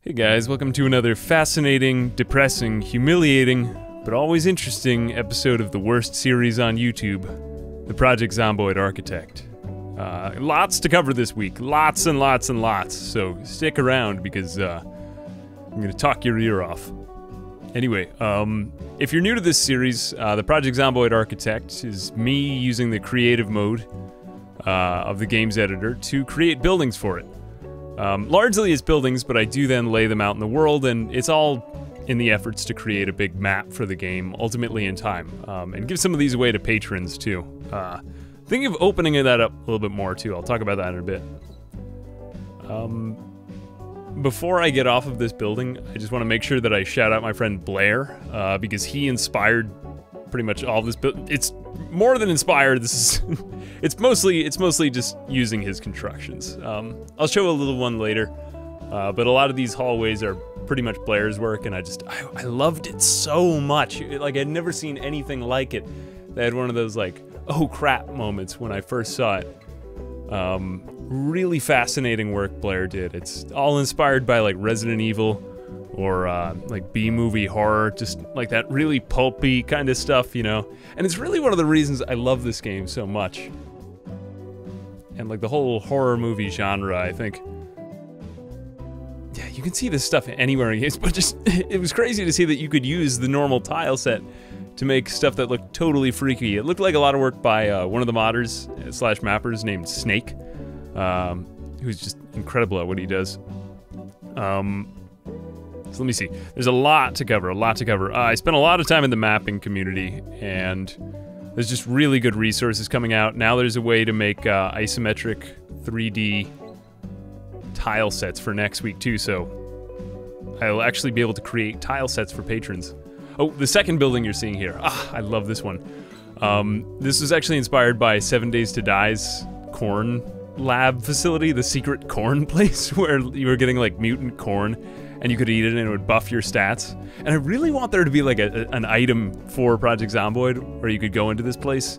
Hey guys, welcome to another fascinating, depressing, humiliating, but always interesting episode of the worst series on YouTube, the Project Zomboid Architect. Lots to cover this week, lots and lots and lots, so stick around because I'm gonna talk your ear off. Anyway, if you're new to this series, the Project Zomboid Architect is me using the creative mode of the game's editor to create buildings for it. Largely it's buildings, but I do then lay them out in the world, and it's all in the efforts to create a big map for the game, ultimately in time, and give some of these away to patrons too. Thinking of opening that up a little bit more too. I'll talk about that in a bit. Before I get off of this building, I just want to make sure that I shout out my friend Blair, because he inspired pretty much all of this build. It's more than inspired. This is it's mostly just using his constructions. I'll show a little one later, but a lot of these hallways are pretty much Blair's work, and I loved it so much. Like, I'd never seen anything like it. They had one of those like, oh crap moments when I first saw it. Really fascinating work Blair did. It's all inspired by like Resident Evil or like B-movie horror, just like that really pulpy kind of stuff, you know? And it's really one of the reasons I love this game so much. And like the whole horror movie genre, I think. Yeah, you can see this stuff anywhere in games, but just, it was crazy to see that you could use the normal tile set to make stuff that looked totally freaky. It looked like a lot of work by one of the modders slash mappers named Snake, who's just incredible at what he does. So let me see. There's a lot to cover, I spent a lot of time in the mapping community, and there's just really good resources coming out. Now there's a way to make isometric 3D tile sets for next week too, so I'll actually be able to create tile sets for patrons. Oh, the second building you're seeing here. Ah, I love this one. This was actually inspired by 7 Days to Die's corn lab facility, the secret corn place where you were getting like mutant corn and you could eat it and it would buff your stats. And I really want there to be like an item for Project Zomboid where you could go into this place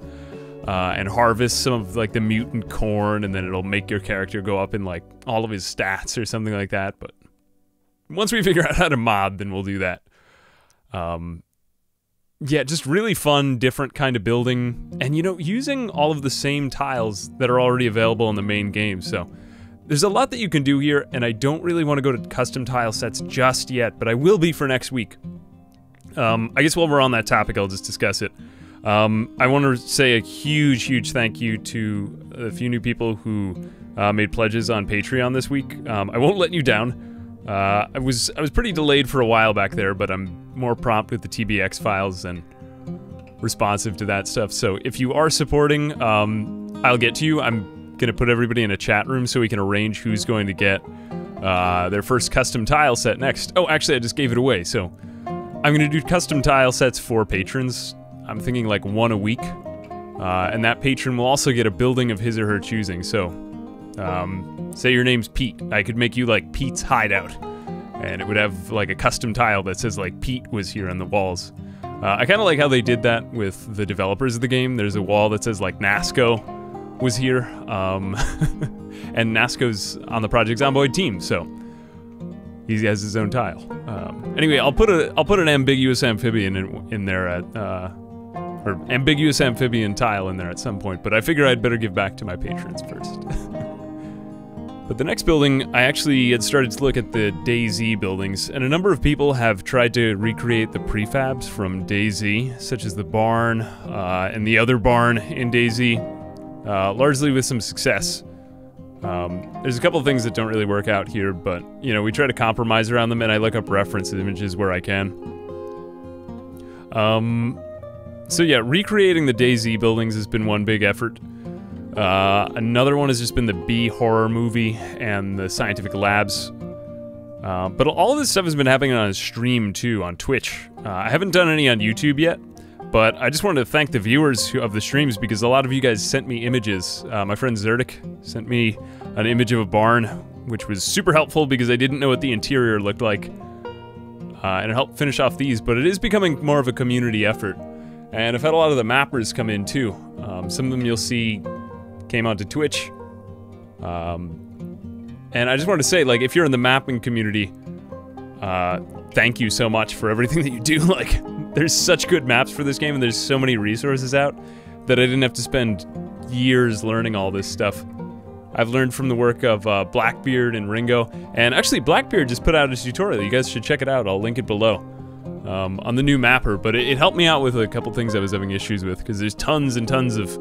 and harvest some of like the mutant corn, and then it'll make your character go up in like all of his stats or something like that. But once we figure out how to mod, then we'll do that. Yeah, just really fun, different kind of building, and you know, using all of the same tiles that are already available in the main game, so there's a lot that you can do here, and I don't really want to go to custom tile sets just yet, but I will be for next week. I guess while we're on that topic, I'll just discuss it. I want to say a huge thank you to a few new people who made pledges on Patreon this week. I won't let you down. I was pretty delayed for a while back there, but I'm more prompt with the TBX files and responsive to that stuff. So if you are supporting, I'll get to you. I'm gonna put everybody in a chat room so we can arrange who's going to get their first custom tile set next. Oh, actually, I just gave it away. So I'm gonna do custom tile sets for patrons. I'm thinking like one a week, and that patron will also get a building of his or her choosing. So say your name's Pete. I could make you like Pete's hideout, and it would have like a custom tile that says like Pete was here on the walls. I kind of like how they did that with the developers of the game. There's a wall that says like Nasco was here, and Nasco's on the Project Zomboid team, so he has his own tile. Anyway, I'll put an ambiguous amphibian in there at or ambiguous amphibian tile in there at some point, but I figure I'd better give back to my patrons first. But the next building, I actually had started to look at the DayZ buildings, and a number of people have tried to recreate the prefabs from DayZ, such as the barn and the other barn in DayZ, largely with some success. There's a couple of things that don't really work out here, but you know, we try to compromise around them, and I look up reference images where I can. So yeah, recreating the DayZ buildings has been one big effort. Another one has just been the B horror movie and the scientific labs. But all of this stuff has been happening on a stream too, on Twitch. I haven't done any on YouTube yet, but I just wanted to thank the viewers of the streams because a lot of you guys sent me images. My friend Zerdik sent me an image of a barn, which was super helpful because I didn't know what the interior looked like. And it helped finish off these, but it is becoming more of a community effort. And I've had a lot of the mappers come in too. Some of them you'll see came onto Twitch. And I just wanted to say, like, if you're in the mapping community, thank you so much for everything that you do. Like, there's such good maps for this game, and there's so many resources out that I didn't have to spend years learning all this stuff. I've learned from the work of Blackbeard and Ringo, and actually Blackbeard just put out a tutorial. You guys should check it out. I'll link it below on the new mapper, but it helped me out with a couple things I was having issues with, because there's tons and tons of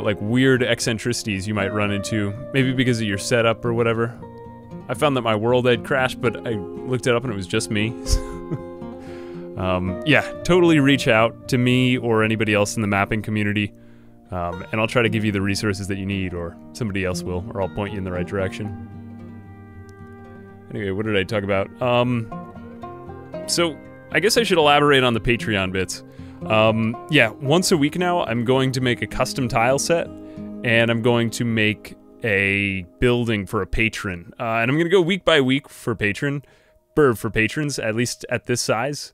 like weird eccentricities you might run into, maybe because of your setup or whatever. I found that my world had crashed, but I looked it up and it was just me. Yeah, totally reach out to me or anybody else in the mapping community, and I'll try to give you the resources that you need, or somebody else will, or I'll point you in the right direction. Anyway, what did I talk about? So, I guess I should elaborate on the Patreon bits. Yeah, once a week now, I'm going to make a custom tile set, and I'm going to make a building for a patron. And I'm going to go week by week for patrons, at least at this size.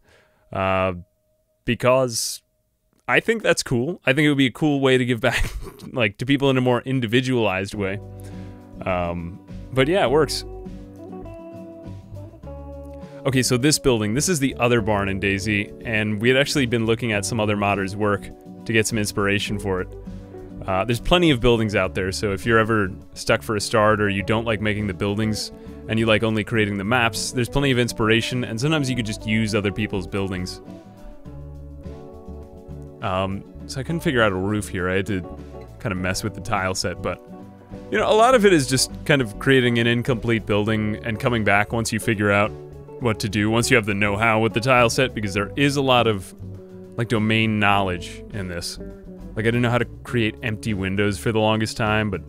Because I think that's cool. I think it would be a cool way to give back, like, to people in a more individualized way. But yeah, it works. Okay, so this building, this is the other barn in DayZ, and we had actually been looking at some other modders' work to get some inspiration for it. There's plenty of buildings out there, so if you're ever stuck for a start, or you don't like making the buildings, and you like only creating the maps, there's plenty of inspiration, and sometimes you could just use other people's buildings. So I couldn't figure out a roof here. I had to kind of mess with the tile set, but you know, a lot of it is just kind of creating an incomplete building and coming back once you figure out what to do, once you have the know-how with the tile set, because there is a lot of like domain knowledge in this. Like, I didn't know how to create empty windows for the longest time, but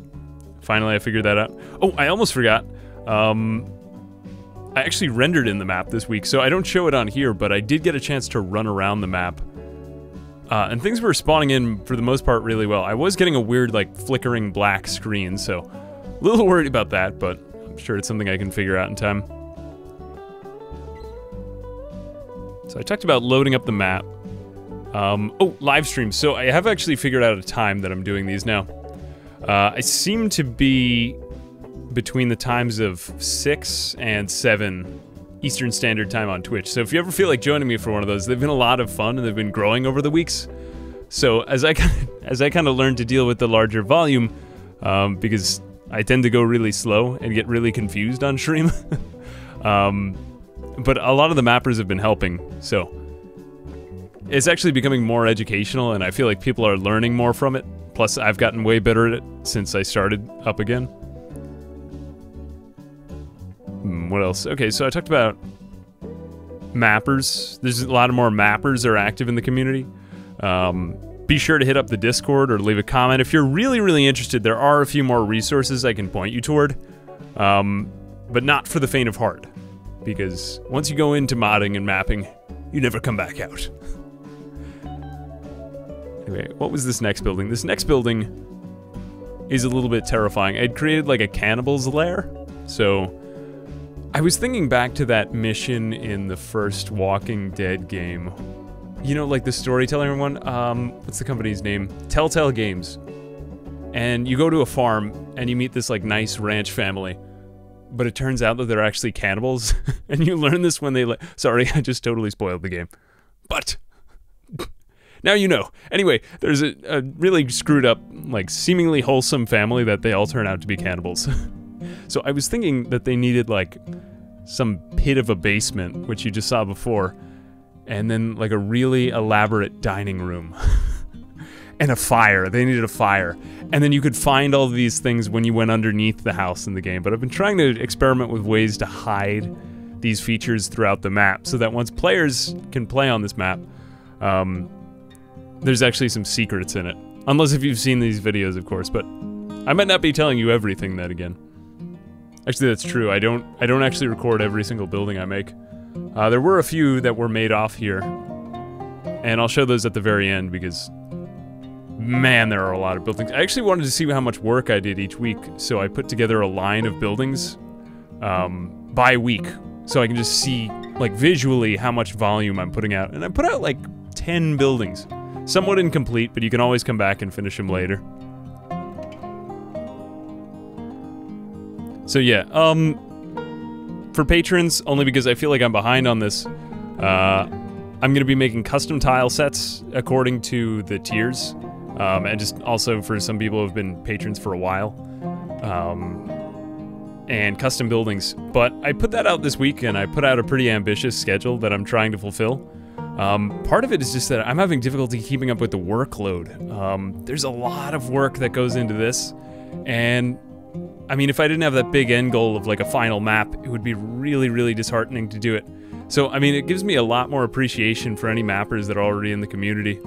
finally I figured that out. Oh, I almost forgot. I actually rendered in the map this week, so I don't show it on here, but I did get a chance to run around the map. And things were spawning in, for the most part, really well. I was getting a weird, like, flickering black screen, so a little worried about that, but I'm sure it's something I can figure out in time. So I talked about loading up the map. Oh, live streams. So I have actually figured out a time that I'm doing these now. I seem to be between the times of 6 and 7 Eastern Standard Time on Twitch. So if you ever feel like joining me for one of those, they've been a lot of fun and they've been growing over the weeks. So as I kind of learned to deal with the larger volume, because I tend to go really slow and get really confused on stream. But a lot of the mappers have been helping, so it's actually becoming more educational, and I feel like people are learning more from it. Plus, I've gotten way better at it since I started up again. What else? Okay, so I talked about mappers. There's a lot of more mappers are active in the community. Be sure to hit up the Discord or leave a comment. If you're really, really interested, there are a few more resources I can point you toward, but not for the faint of heart. Because once you go into modding and mapping, you never come back out. Anyway, what was this next building? This next building is a little bit terrifying. I'd created like a cannibal's lair, so I was thinking back to that mission in the first Walking Dead game. You know, like the storytelling one? What's the company's name? Telltale Games. And you go to a farm and you meet this like nice ranch family. But it turns out that they're actually cannibals, and you learn this when they sorry, I just totally spoiled the game. But now you know. Anyway, there's a really screwed up, like seemingly wholesome family that they all turn out to be cannibals. So I was thinking that they needed like some pit of a basement, which you just saw before, and then like a really elaborate dining room. And a fire. They needed a fire. And then you could find all of these things when you went underneath the house in the game. But I've been trying to experiment with ways to hide these features throughout the map, so that once players can play on this map, there's actually some secrets in it. Unless if you've seen these videos, of course, but I might not be telling you everything then again. Actually, that's true. I don't actually record every single building I make. There were a few that were made off here, and I'll show those at the very end, because man, there are a lot of buildings. I actually wanted to see how much work I did each week, so I put together a line of buildings by week, so I can just see, like, visually how much volume I'm putting out. And I put out, like, 10 buildings. Somewhat incomplete, but you can always come back and finish them later. So yeah, For patrons, only because I feel like I'm behind on this, I'm going to be making custom tile sets according to the tiers, and just also for some people who have been patrons for a while, and custom buildings. But I put that out this week, and I put out a pretty ambitious schedule that I'm trying to fulfill. Part of it is just that I'm having difficulty keeping up with the workload. There's a lot of work that goes into this, and I mean, if I didn't have that big end goal of like a final map, it would be really, really disheartening to do it. So, I mean, it gives me a lot more appreciation for any mappers that are already in the community.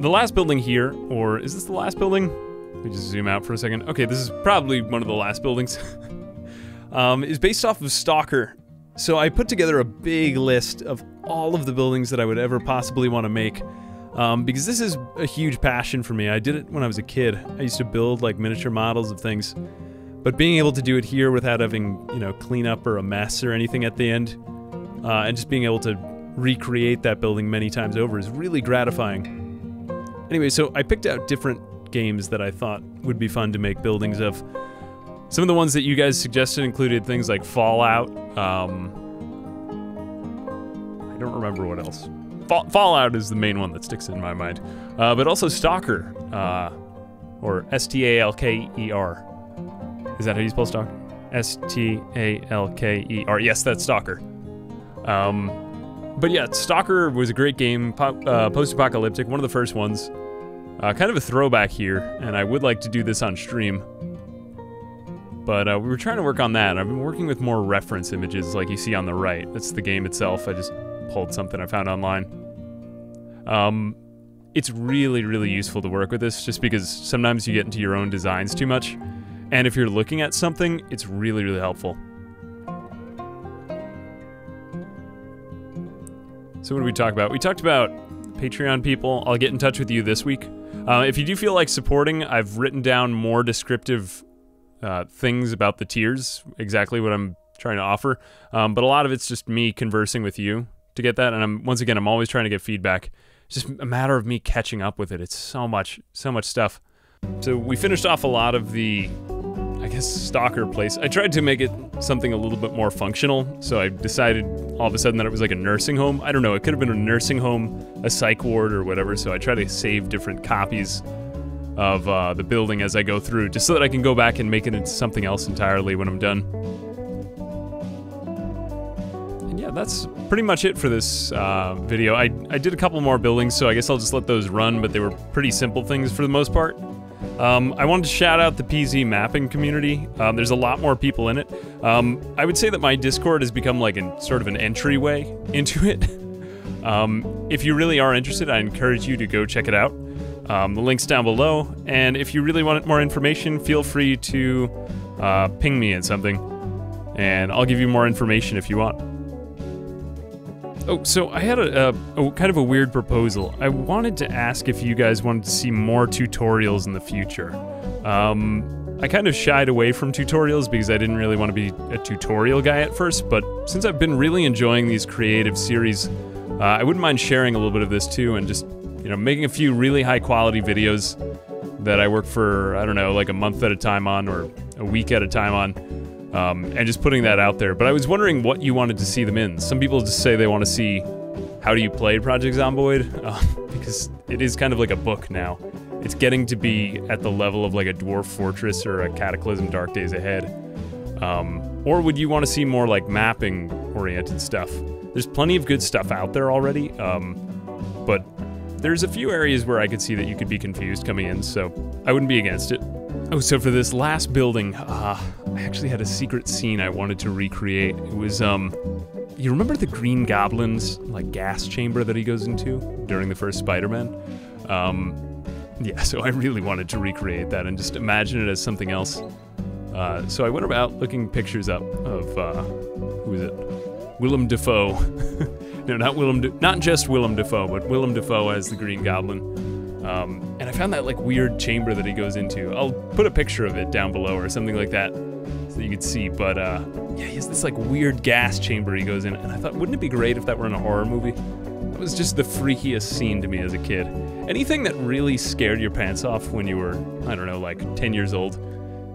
The last building here, or is this the last building? Let me just zoom out for a second. Okay, this is probably one of the last buildings. Is based off of Stalker. So I put together a big list of all of the buildings that I would ever possibly want to make. Because this is a huge passion for me. I did it when I was a kid. I used to build like miniature models of things. But being able to do it here without having, you know, cleanup or a mess or anything at the end, and just being able to recreate that building many times over is really gratifying. Anyway, so I picked out different games that I thought would be fun to make buildings of. Some of the ones that you guys suggested included things like Fallout. I don't remember what else. Fallout is the main one that sticks in my mind. But also Stalker, or S-T-A-L-K-E-R. Is that how you spell Stalker? S-T-A-L-K-E-R. Yes, that's Stalker. But yeah, Stalker was a great game, post-apocalyptic, one of the first ones. Kind of a throwback here, and I would like to do this on stream. But we were trying to work on that. I've been working with more reference images like you see on the right. That's the game itself. I just pulled something I found online. It's really, really useful to work with this just because sometimes you get into your own designs too much. And if you're looking at something, it's really, really helpful. So what did we talk about? We talked about Patreon people. I'll get in touch with you this week. If you do feel like supporting, I've written down more descriptive things about the tiers, exactly what I'm trying to offer. But a lot of it's just me conversing with you to get that. And once again, I'm always trying to get feedback. It's just a matter of me catching up with it. It's so much stuff. So we finished off a lot of the, I guess, Stalker place. I tried to make it something a little bit more functional, so I decided all of a sudden that it was like a nursing home. I don't know, it could have been a nursing home, a psych ward, or whatever, so I try to save different copies of the building as I go through, just so that I can go back and make it into something else entirely when I'm done. And yeah, that's pretty much it for this video. I did a couple more buildings, so I guess I'll just let those run, but they were pretty simple things for the most part. I wanted to shout out the PZ mapping community. There's a lot more people in it. I would say that my Discord has become like sort of an entryway into it. If you really are interested, I encourage you to go check it out. The link's down below, and if you really want more information, feel free to ping me at something, and I'll give you more information if you want. Oh, so I had a kind of a weird proposal. I wanted to ask if you guys wanted to see more tutorials in the future. I kind of shied away from tutorials because I didn't really want to be a tutorial guy at first, but since I've been really enjoying these creative series, I wouldn't mind sharing a little bit of this too, and just, you know, making a few really high quality videos that I work for, I don't know, like a month at a time on, or a week at a time on. And just putting that out there. But I was wondering what you wanted to see them in. Some people just say they want to see how do you play Project Zomboid, because it is kind of like a book now. It's getting to be at the level of like a Dwarf Fortress or a Cataclysm Dark Days Ahead. Or would you want to see more like mapping oriented stuff? There's plenty of good stuff out there already, but there's a few areas where I could see that you could be confused coming in, so I wouldn't be against it. Oh, so for this last building, I actually had a secret scene I wanted to recreate. It was, you remember the Green Goblin's, like, gas chamber that he goes into during the first Spider-Man? Yeah, so I really wanted to recreate that and just imagine it as something else. So I went about looking pictures up of, who is it? Willem Dafoe. No, not just Willem Dafoe, but Willem Dafoe as the Green Goblin. And I found that like weird chamber that he goes into. I'll put a picture of it down below or something like that so that you can see, but yeah, he has this like weird gas chamber he goes in, and I thought, wouldn't it be great if that were in a horror movie? That was just the freakiest scene to me as a kid. Anything that really scared your pants off when you were, I don't know, like 10 years old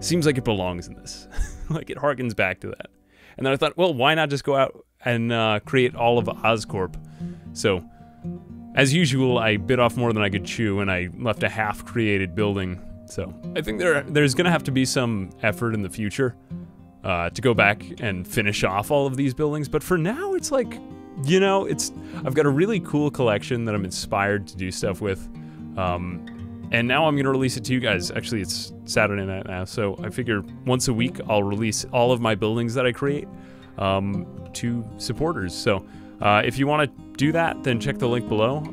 seems like it belongs in this. Like, it harkens back to that. And then I thought, well, why not just go out and create all of Oscorp? So, as usual, I bit off more than I could chew, and I left a half-created building. So, I think there's gonna have to be some effort in the future to go back and finish off all of these buildings. But for now, it's like, you know, I've got a really cool collection that I'm inspired to do stuff with. And now I'm gonna release it to you guys. Actually, it's Saturday night now, so I figure once a week I'll release all of my buildings that I create to supporters. So if you want to do that, then check the link below,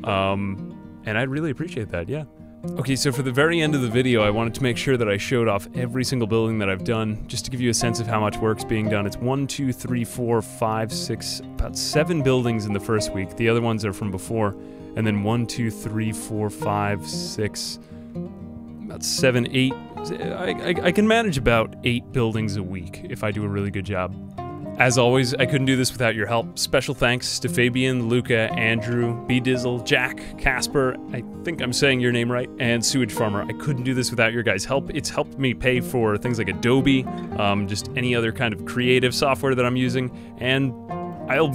and I'd really appreciate that, yeah. Okay, so for the very end of the video, I wanted to make sure that I showed off every single building that I've done, just to give you a sense of how much work's being done. It's 1, 2, 3, 4, 5, 6, about 7 buildings in the first week. The other ones are from before. And then 1, 2, 3, 4, 5, 6, about 7, 8. I can manage about 8 buildings a week if I do a really good job. As always, I couldn't do this without your help. Special thanks to Fabian, Luca, Andrew, B-Dizzle, Jack, Casper, I think I'm saying your name right, and Sewage Farmer. I couldn't do this without your guys' help. It's helped me pay for things like Adobe, just any other kind of creative software that I'm using, and I'll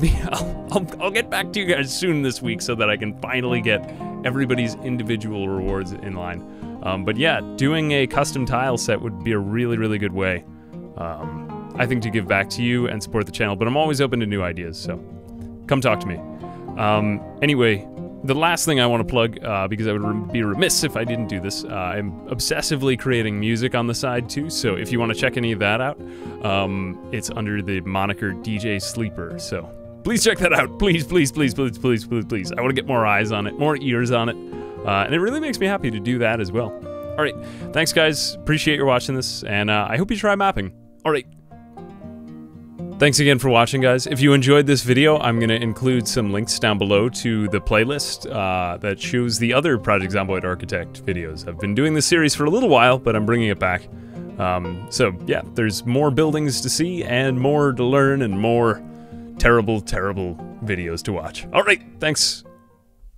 get back to you guys soon this week so that I can finally get everybody's individual rewards in line. But yeah, doing a custom tile set would be a really, really good way, I think, to give back to you and support the channel, but I'm always open to new ideas, so come talk to me. Anyway, the last thing I want to plug, because I would be remiss if I didn't do this, I'm obsessively creating music on the side too, so if you want to check any of that out, it's under the moniker DJ Sleeper, so please check that out. Please, please, please, please, please, please, please. I want to get more eyes on it, more ears on it, and it really makes me happy to do that as well. Alright, thanks guys, appreciate your watching this, and I hope you try mapping. Alright. Thanks again for watching, guys. If you enjoyed this video, I'm going to include some links down below to the playlist that shows the other Project Zomboid Architect videos. I've been doing this series for a little while, but I'm bringing it back. So yeah, there's more buildings to see and more to learn and more terrible, terrible videos to watch. Alright, thanks.